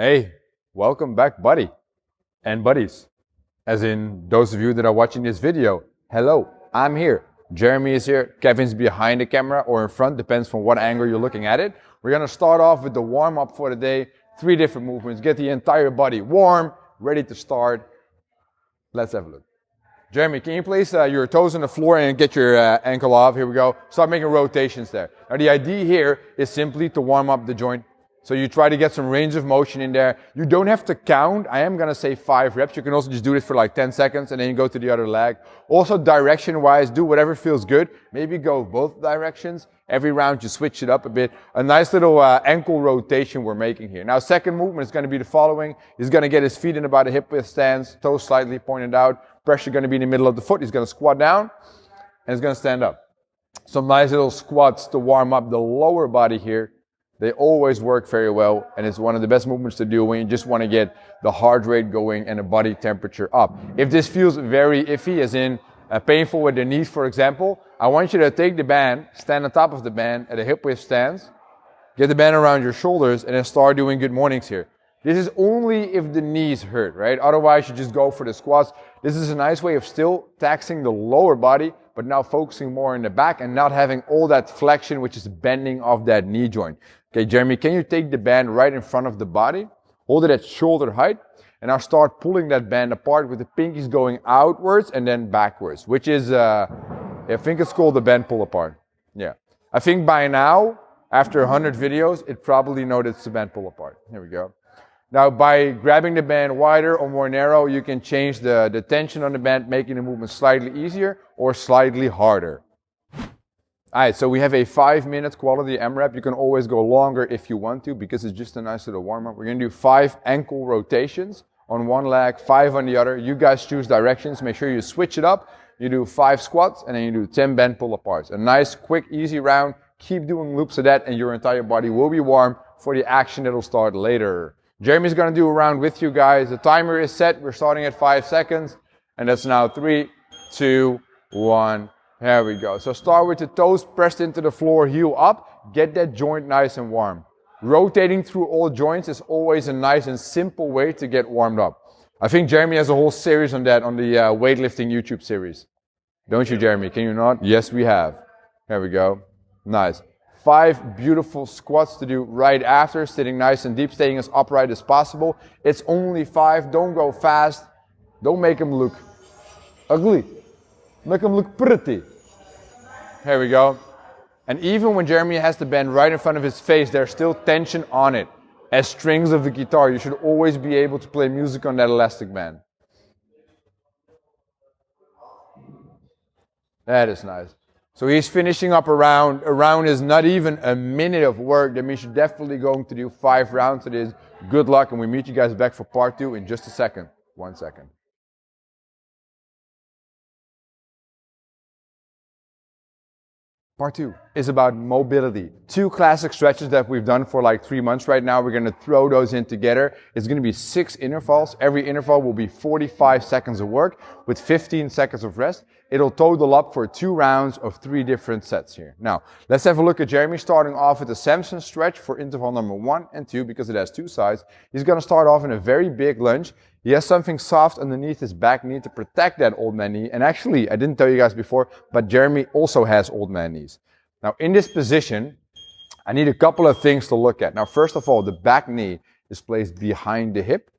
Hey, welcome back, buddy and buddies. As in those of you that are watching this video, hello, I'm here. Jeremy is here, Kevin's behind the camera or in front, depends on what angle you're looking at it. We're gonna start off with the warm-up for the day. 3 different movements, get the entire body warm, ready to start. Let's have a look. Jeremy, can you place your toes on the floor and get your ankle off? Here we go. Start making rotations there. Now the idea here is simply to warm up the joint. So you try to get some range of motion in there. You don't have to count. I am gonna say 5 reps. You can also just do it for like 10 seconds and then you go to the other leg. Also direction-wise, do whatever feels good. Maybe go both directions. Every round you switch it up a bit. A nice little ankle rotation we're making here. Now second movement is gonna be the following. He's gonna get his feet in about a hip width stance, toes slightly pointed out. Pressure gonna be in the middle of the foot. He's gonna squat down and he's gonna stand up. Some nice little squats to warm up the lower body here. They always work very well, and it's one of the best movements to do when you just want to get the heart rate going and the body temperature up. If this feels very iffy, as in painful with the knees, for example, I want you to take the band, stand on top of the band at a hip width stance, get the band around your shoulders, and then start doing good mornings here. This is only if the knees hurt, right? Otherwise, you just go for the squats. This is a nice way of still taxing the lower body, but now focusing more in the back and not having all that flexion, which is bending of that knee joint. Okay, Jeremy, can you take the band right in front of the body? Hold it at shoulder height, and now start pulling that band apart with the pinkies going outwards and then backwards, which is, I think it's called the band pull apart. Yeah. I think by now, after 100 videos, it probably knows it's the band pull apart. Here we go. Now, by grabbing the band wider or more narrow, you can change the tension on the band, making the movement slightly easier or slightly harder. Alright, so we have a 5-minute quality AMRAP. You can always go longer if you want to because it's just a nice little warm-up. We're going to do 5 ankle rotations on one leg, 5 on the other. You guys choose directions. Make sure you switch it up. You do 5 squats and then you do 10 band pull-aparts. A nice, quick, easy round. Keep doing loops of that and your entire body will be warm for the action that will start later. Jeremy's going to do a round with you guys. The timer is set. We're starting at 5 seconds. And that's now 3, 2, 1. There we go. So start with the toes pressed into the floor, heel up. Get that joint nice and warm. Rotating through all joints is always a nice and simple way to get warmed up. I think Jeremy has a whole series on that on the weightlifting YouTube series. Don't you, Jeremy? Can you not? Yes, we have. There we go. Nice. 5 beautiful squats to do right after, sitting nice and deep, staying as upright as possible. It's only 5. Don't go fast. Don't make them look ugly. Make them look pretty. Here we go. And even when Jeremy has the band right in front of his face, there's still tension on it. As strings of a guitar, you should always be able to play music on that elastic band. That is nice. So he's finishing up a round. A round is not even a minute of work. That means you're definitely going to do 5 rounds of this. Good luck, and we meet you guys back for part 2 in just a second. 1 second. Part 2 is about mobility. 2 classic stretches that we've done for like 3 months right now. We're going to throw those in together. It's going to be 6 intervals. Every interval will be 45 seconds of work with 15 seconds of rest. It'll total up for 2 rounds of 3 different sets here. Now, let's have a look at Jeremy starting off with the Samson Stretch for interval number 1 and 2 because it has 2 sides. He's going to start off in a very big lunge. He has something soft underneath his back knee to protect that old man knee. And actually, I didn't tell you guys before, but Jeremy also has old man knees. Now, in this position, I need a couple of things to look at. Now, first of all, the back knee is placed behind the hip.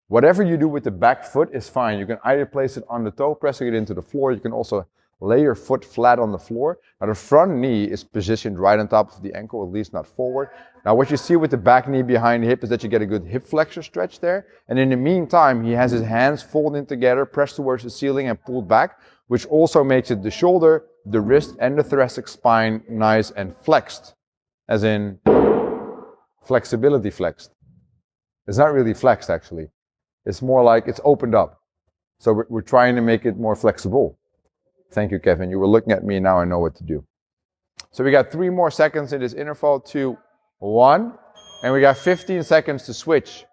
Whatever you do with the back foot is fine. You can either place it on the toe, pressing it into the floor. You can also lay your foot flat on the floor. Now, the front knee is positioned right on top of the ankle, at least not forward. Now, what you see with the back knee behind the hip is that you get a good hip flexor stretch there. And in the meantime, he has his hands folded together, pressed towards the ceiling and pulled back, which also makes it the shoulder, the wrist, and the thoracic spine nice and flexed. As in, flexibility flexed. It's not really flexed, actually. It's more like it's opened up. So we're trying to make it more flexible. Thank you, Kevin. You were looking at me, now I know what to do. So we got 3 more seconds in this interval, 2, 1. And we got 15 seconds to switch.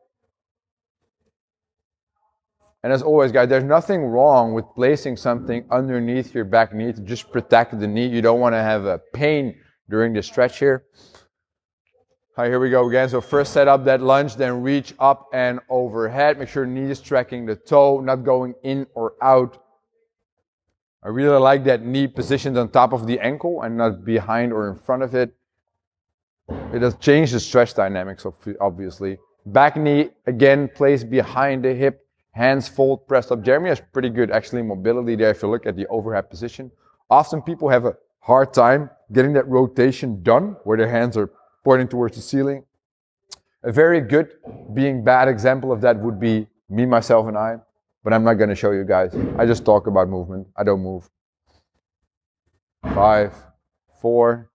And as always, guys, there's nothing wrong with placing something underneath your back knee to just protect the knee. You don't want to have a pain during the stretch here. All right, here we go again. So first set up that lunge, then reach up and overhead. Make sure knee is tracking the toe, not going in or out. I really like that knee positioned on top of the ankle and not behind or in front of it. It does change the stretch dynamics, obviously. Back knee, again, placed behind the hip. Hands fold, pressed up. Jeremy has pretty good, actually, mobility there if you look at the overhead position. Often people have a hard time getting that rotation done, where their hands are pointing towards the ceiling. A very good, being bad example of that would be me, myself, and I. But I'm not going to show you guys. I just talk about movement. I don't move. 5, 4,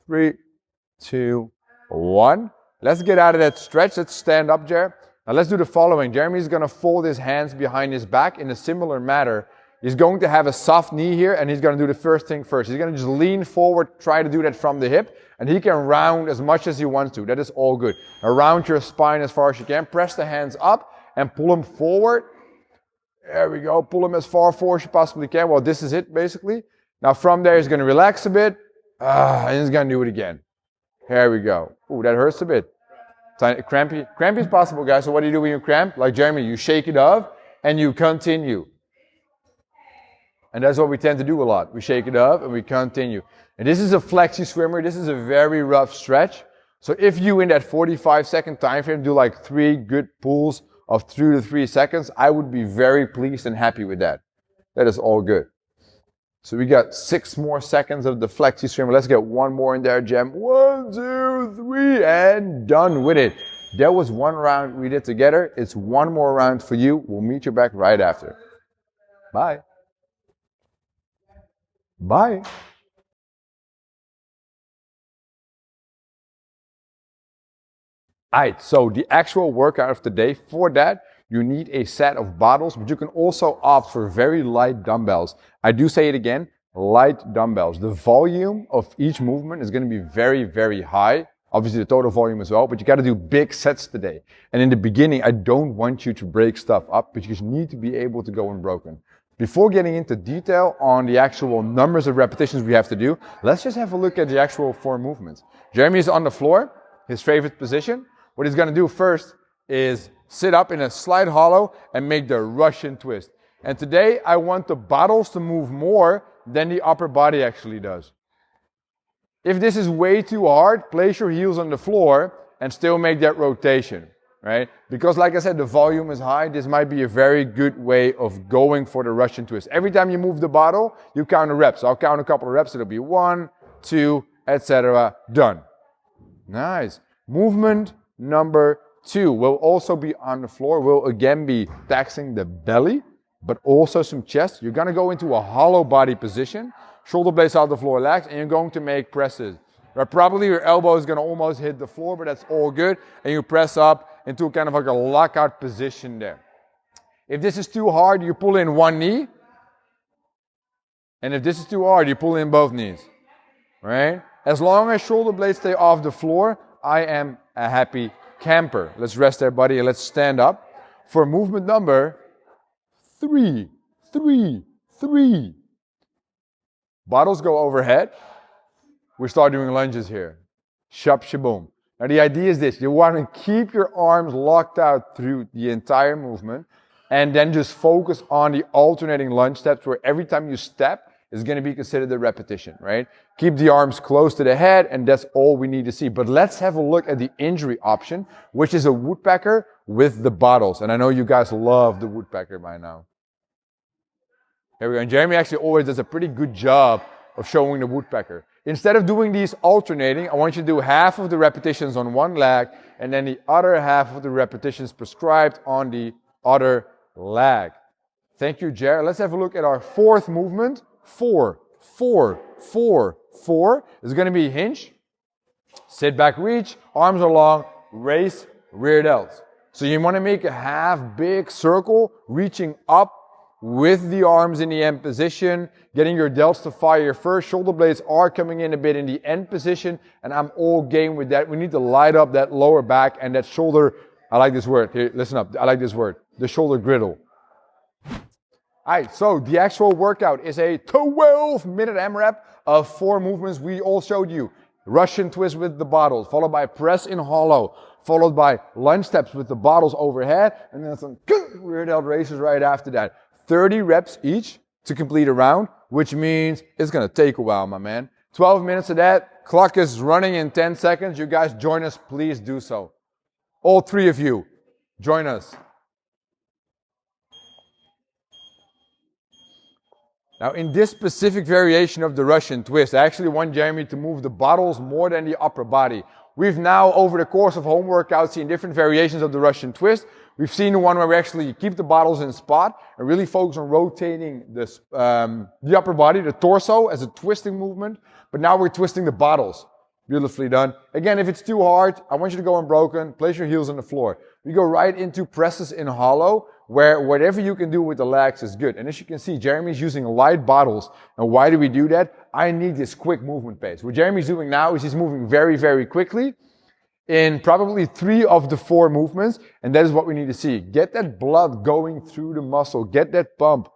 3, 2, 1. Let's get out of that stretch. Let's stand up, Jer. Now let's do the following. Jeremy's going to fold his hands behind his back in a similar manner. He's going to have a soft knee here, and he's going to do the first thing first. He's going to just lean forward, try to do that from the hip, and he can round as much as he wants to. That is all good. Now round your spine as far as you can. Press the hands up and pull them forward. There we go. Pull them as far forward as you possibly can. Well, this is it, basically. Now from there, he's going to relax a bit, and he's going to do it again. Here we go. Ooh, that hurts a bit. Crampy. Crampy is possible, guys. So what do you do when you cramp? Like Jeremy, you shake it off, and you continue. And that's what we tend to do a lot. We shake it up and we continue. And this is a flexi swimmer. This is a very rough stretch. So if you, in that 45-second time frame, do like 3 good pulls of 2 to 3 seconds, I would be very pleased and happy with that. That is all good. So we got 6 more seconds of the flexi swimmer. Let's get one more in there, Jem. 1, 2, 3, and done with it. That was one round we did together. It's one more round for you. We'll meet you back right after. Bye. Bye. Alright, so the actual workout of the day, for that, you need a set of bottles, but you can also opt for very light dumbbells. I do say it again, light dumbbells. The volume of each movement is going to be very, very high. Obviously the total volume as well, but you got to do big sets today. And in the beginning, I don't want you to break stuff up, but you just need to be able to go unbroken. Before getting into detail on the actual numbers of repetitions we have to do, let's just have a look at the actual 4 movements. Jeremy is on the floor, his favorite position. What he's going to do first is sit up in a slight hollow and make the Russian twist. And today I want the bottles to move more than the upper body actually does. If this is way too hard, place your heels on the floor and still make that rotation. Right? Because like I said, the volume is high. This might be a very good way of going for the Russian twist. Every time you move the bottle, you count the reps. I'll count a couple of reps. It'll be 1, 2, etc. Done. Nice. Movement number 2 will also be on the floor. Will again be taxing the belly, but also some chest. You're going to go into a hollow body position. Shoulder blades off the floor, relax, and you're going to make presses. Where probably your elbow is going to almost hit the floor, but that's all good. And you press up into kind of like a lockout position there. If this is too hard, you pull in one knee. And if this is too hard, you pull in both knees. Right? As long as shoulder blades stay off the floor, I am a happy camper. Let's rest there, buddy, and let's stand up for movement number 3. 3. 3. Bottles go overhead. We start doing lunges here. Shab shaboom. Now the idea is this, you want to keep your arms locked out through the entire movement and then just focus on the alternating lunge steps where every time you step is going to be considered a repetition, right? Keep the arms close to the head and that's all we need to see. But let's have a look at the injury option, which is a woodpecker with the bottles. And I know you guys love the woodpecker by now. Here we go. And Jeremy actually always does a pretty good job of showing the woodpecker. Instead of doing these alternating, I want you to do half of the repetitions on one leg and then the other half of the repetitions prescribed on the other leg. Thank you, Jer. Let's have a look at our 4th movement. 4, 4, 4, 4 is going to be hinge. Sit back, reach, arms are long, raise, rear delts. So you want to make a half big circle, reaching up with the arms in the end position, getting your delts to fire first. Shoulder blades are coming in a bit in the end position, and I'm all game with that. We need to light up that lower back and that shoulder. I like this word. Here, listen up. I like this word. The shoulder griddle. Alright, so the actual workout is a 12-minute AMRAP of 4 movements we all showed you. Russian twist with the bottles, followed by press in hollow, followed by lunge steps with the bottles overhead, and then some rear delt raises right after that. 30 reps each to complete a round, which means it's gonna take a while, my man. 12 minutes of that, clock is running in 10 seconds. You guys join us, please do so. All 3 of you, join us. Now in this specific variation of the Russian twist, I actually want Jeremy to move the bottles more than the upper body. We've now, over the course of home workouts, seen different variations of the Russian twist. We've seen the one where we actually keep the bottles in spot and really focus on rotating the upper body, the torso, as a twisting movement. But now we're twisting the bottles. Beautifully done. Again, if it's too hard, I want you to go unbroken. Place your heels on the floor. We go right into presses in hollow, where whatever you can do with the legs is good. And as you can see, Jeremy's using light bottles. And why do we do that? I need this quick movement pace. What Jeremy's doing now is he's moving very, very quickly in probably 3 of the 4 movements. And that is what we need to see. Get that blood going through the muscle. Get that pump.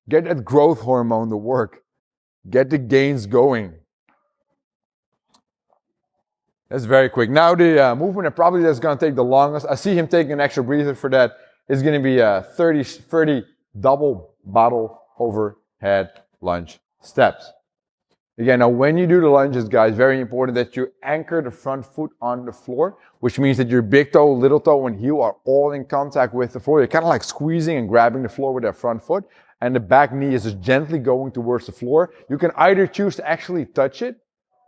Get that growth hormone to work. Get the gains going. That's very quick. Now the movement that probably that's going to take the longest, I see him taking an extra breather for that, is going to be a 30 double bottle overhead lunge steps. Again, now when you do the lunges, guys, very important that you anchor the front foot on the floor, which means that your big toe, little toe, and heel are all in contact with the floor. You're kind of like squeezing and grabbing the floor with that front foot, and the back knee is just gently going towards the floor. You can either choose to actually touch it,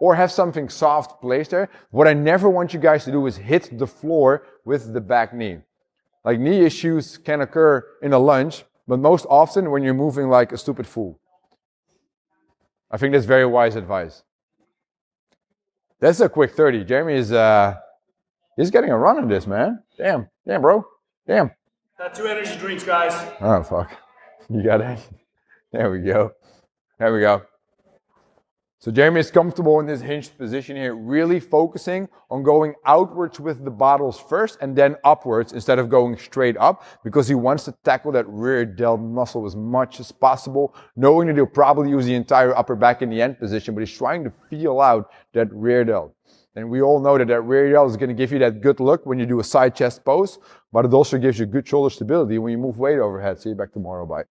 or have something soft placed there. What I never want you guys to do is hit the floor with the back knee. Like knee issues can occur in a lunge, but most often when you're moving like a stupid fool. I think that's very wise advice. That's a quick 30. Jeremy is he's getting a run on this, man. Damn, bro. Damn. Got 2 energy drinks, guys. Oh, fuck. You got it? There we go. There we go. So Jeremy is comfortable in this hinged position here, really focusing on going outwards with the bottles first and then upwards instead of going straight up, because he wants to tackle that rear delt muscle as much as possible, knowing that he'll probably use the entire upper back in the end position, but he's trying to feel out that rear delt. And we all know that that rear delt is going to give you that good look when you do a side chest pose, but it also gives you good shoulder stability when you move weight overhead. See you back tomorrow. Bye.